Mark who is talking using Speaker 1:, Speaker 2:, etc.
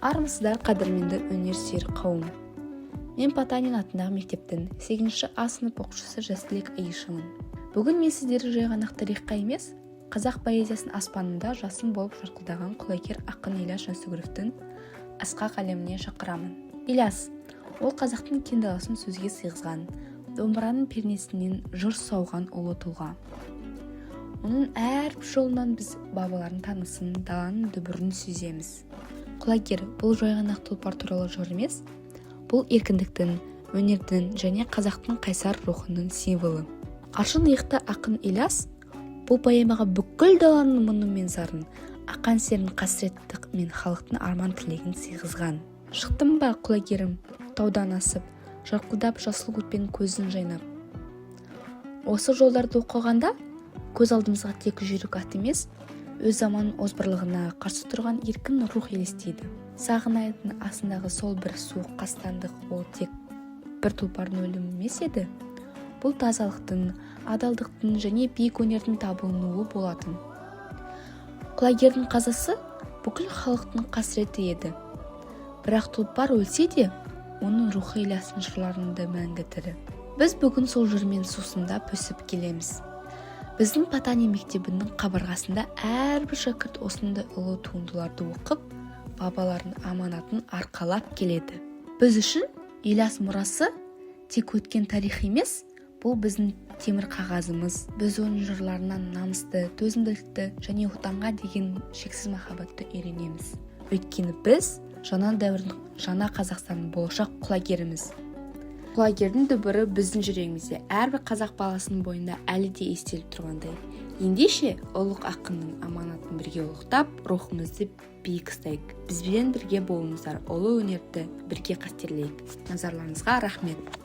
Speaker 1: Армысыздар қадірменді өнерсүйер қауым. Мен Потанин атындағы мектептің 8-ші А сынып оқушысы Жасылек Айшымын. Бүгін мен сіздерді жай ғана тарихқа емес, қазақ поэзиясының аспанында жасын болып жарқылдаған құлагер ақын Ілияс Жансүгіровтің асқақ әлеміне шақырамын. Ілияс, ол қазақтың кең даласын сөзге сыйғызған, домбыраның пернесінен жыр сауған ұлы тұлға. Оның әрбір жолынан біз бабалардың танысын, даланың дүбірін сеземіз. Құлагер бұл жай ғана тұлпар туралы жыр емес, бұл еркіндіктің, өнердің және қазақтың қайсар рухының символы. Аршын иықты ақын Ілияс бұл поэмаға бүкіл даланың мұңы мен зарын, ақан серін қасіреттік мен халықтың арман тілегін сыйғызған. Шықтым ба құлагерім, таудан асып, жарқылдап жасыл көтпен көзін жайнап. Осы жолдарды оқығанда көз алдымызға тек жүйрік ат емес, өз заманның озбырлығына қарсы тұрған еркін рух елестейді. Сағынайдың астындағы сол бір суық қастандық ол тек бір тұлпардың өлімі емес еді. Бұл тазалықтың, адалдықтың және биік өнердің табылуы болатын. Құлагердің қазасы бүкіл халықтың қасіреті еді. Бірақ тұлпар өлсе де, оның рухы Ілиястың жырларында мәңгі тірі. Біз бүгін сол жырмен сусындап өсіп келеміз. Біздің Потанин мектебінің қабырғасында әрбір шәкірт осындай ұлы туындыларды оқып, бабалардың аманатын арқалап келеді. Біз үшін Ілияс мұрасы тек өткен тарих емес, бұл біздің темір қағазымыз. Біз оның жырларынан намысты, төзімділікті және отанға деген шексіз махаббатты үйренеміз. Өйткені біз жаңа дәуірдің, жаңа Қазақстанның болашақ құлагеріміз. Құлагердің дүбірі біздің жүрегімізде, әрбір қазақ баласының бойында әлі де естеліп тұрғандай. Ендеше ұлық ақынның аманатын бірге ұлықтап, рухымызды биік ұстайық. Бізбен бірге болыңыздар, ұлы өнерді бірге қастерлейік. Назарларыңызға рахмет.